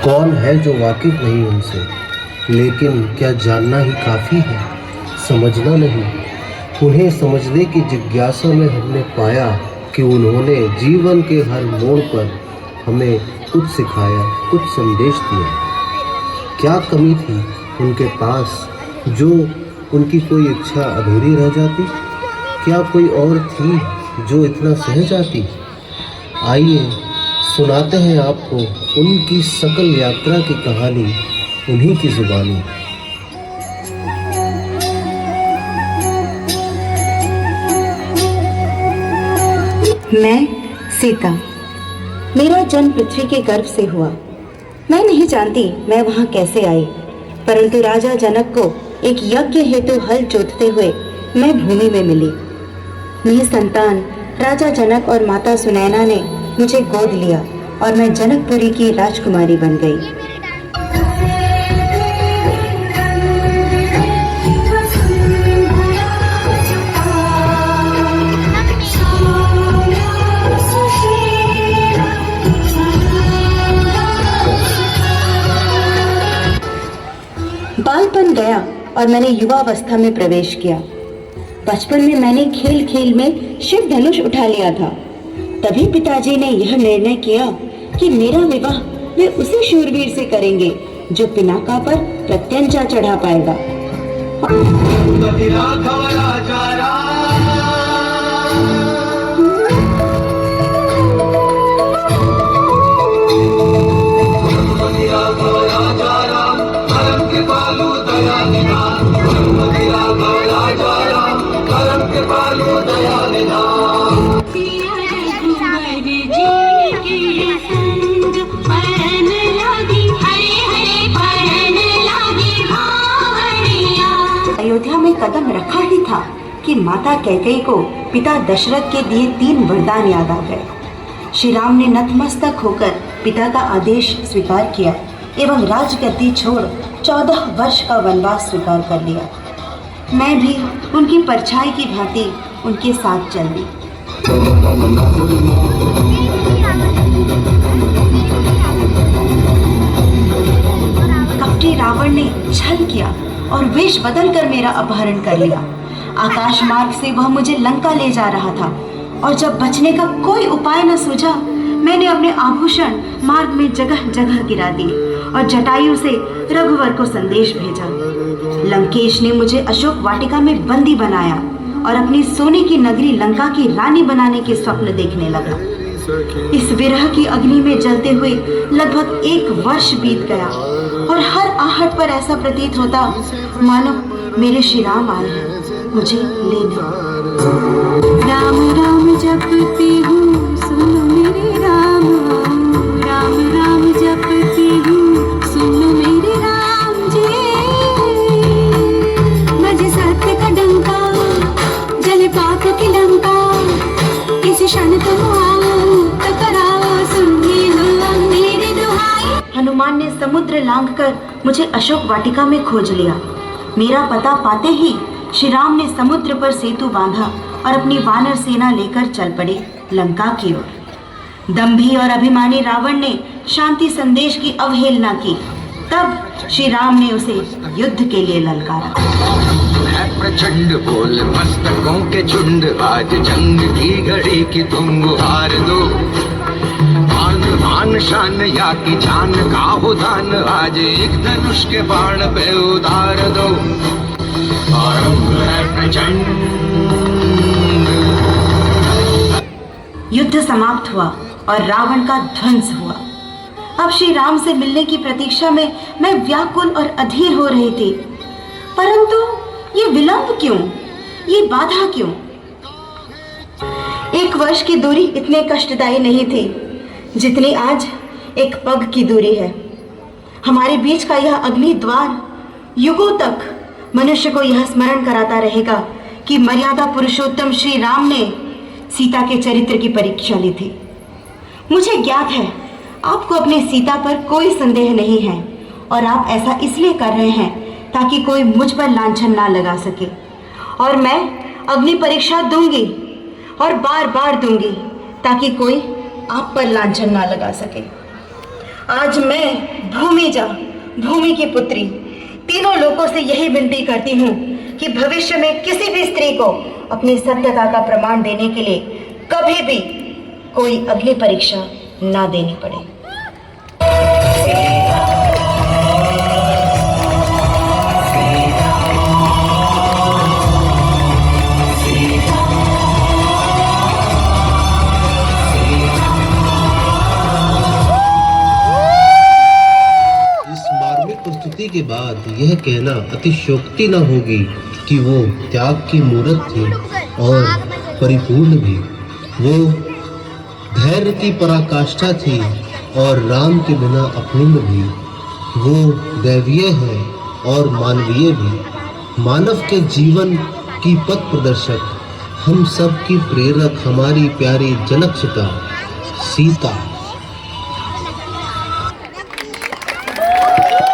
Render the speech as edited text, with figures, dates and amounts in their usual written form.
कौन है जो वाकिफ नहीं उनसे, लेकिन क्या जानना ही काफ़ी है, समझना नहीं। उन्हें समझने की जिज्ञासा में हमने पाया कि उन्होंने जीवन के हर मोड़ पर हमें कुछ सिखाया, कुछ संदेश दिया। क्या कमी थी उनके पास जो उनकी कोई इच्छा अधूरी रह जाती? क्या कोई और थी जो इतना सह जाती? आइए सुनाते हैं आपको उनकी सकल यात्रा की कहानी उन्हीं की जुबानी। मैं सीता। मेरा जन्म पृथ्वी के गर्भ से हुआ। मैं नहीं जानती मैं वहां कैसे आई, परंतु राजा जनक को एक यज्ञ हेतु हल जोतते हुए मैं भूमि में मिली। निसंतान राजा जनक और माता सुनैना ने मुझे गोद लिया और मैं जनकपुरी की राजकुमारी बन गई। बालपन गया और मैंने युवावस्था में प्रवेश किया। बचपन में मैंने खेल खेल में शिव धनुष उठा लिया था। तभी पिताजी ने यह निर्णय किया कि मेरा विवाह वे उसी शूरवीर से करेंगे जो पिनाका पर प्रत्यंचा चढ़ा पाएगा। अयोध्या में कदम रखा ही था कि माता कैकेयी को पिता दशरथ के दिए 3 वरदान याद आ गए। श्री राम ने नतमस्तक होकर पिता का आदेश स्वीकार किया एवं राजगद्दी छोड़ 14 वर्ष का वनवास स्वीकार कर लिया। मैं भी उनकी परछाई की भांति उनके साथ चल दी। कपटी रावण ने छल किया और वेश बदल कर मेरा अपहरण कर लिया। आकाश मार्ग से वह मुझे लंका ले जा रहा था और जब बचने का कोई उपाय न सूझा, मैंने अपने आभूषण मार्ग में जगह जगह गिरा दिए और जटायु से रघुवर को संदेश भेजा। लंकेश ने मुझे अशोक वाटिका में बंदी बनाया और अपनी सोने की नगरी लंका की रानी बनाने के स्वप्न देखने लगा। इस विरह की अग्नि में जलते हुए लगभग 1 वर्ष बीत गया और हर आहट पर ऐसा प्रतीत होता मानो मेरे श्री राम आए हैं मुझे लेने। राम राम जपती हूँ सुनो मेरे राम, राम राम जपती हूँ सुनो मेरे राम जी। बजे सत्य का डंका जले पाप की लंका, किसी क्षण तुम आओ टकराओ सुनिए लो मेरी दुहाई। हनुमान ने समुद्र लांघकर मुझे अशोक वाटिका में खोज लिया। मेरा पता पाते ही श्री राम ने समुद्र पर सेतु बांधा और अपनी वानर सेना लेकर चल पड़े लंका की ओर। दंभी और अभिमानी रावण ने शांति संदेश की अवहेलना की। तब श्री राम ने उसे युद्ध के लिए ललकारा। प्रचंड बोल मस्तकों के झुंड, आज जंग की घड़ी की तुम गुहार दो। मान शान या की जान का हो दान, आज एक धनुष के बाण पे उतार दो। युद्ध समाप्त हुआ और रावण का ध्वंस हुआ। अब श्री राम से मिलने की प्रतीक्षा में मैं व्याकुल और अधीर हो रही थी, परंतु ये विलंब क्यों, ये बाधा क्यों? 1 वर्ष की दूरी इतने कष्टदायी नहीं थी जितनी आज एक पग की दूरी है। हमारे बीच का यह अग्नि द्वार युगों तक मनुष्य को यह स्मरण कराता रहेगा कि मर्यादा पुरुषोत्तम श्री राम ने सीता के चरित्र की परीक्षा ली थी। मुझे ज्ञात है आपको अपने सीता पर कोई संदेह नहीं है और आप ऐसा इसलिए कर रहे हैं ताकि कोई मुझ पर लांछन ना लगा सके। और मैं अग्नि परीक्षा दूंगी और बार बार दूंगी ताकि कोई आप पर लांछन ना लगा सके। आज मैं भूमि जा, भूमि की पुत्री, तीनों लोगों से यही विनती करती हूँ कि भविष्य में किसी भी स्त्री को अपनी सत्यता का प्रमाण देने के लिए कभी भी कोई अगली परीक्षा ना देनी पड़े। प्रस्तुति के बाद यह कहना अतिशयोक्ति न होगी कि वो त्याग की मूरत थी और परिपूर्ण भी। वो धैर्य की पराकाष्ठा थी और राम के बिना अपूर्ण भी। वो दैवीय है और मानवीय भी, मानव के जीवन की पथ प्रदर्शक, हम सब की प्रेरक, हमारी प्यारी जनक सुता सीता।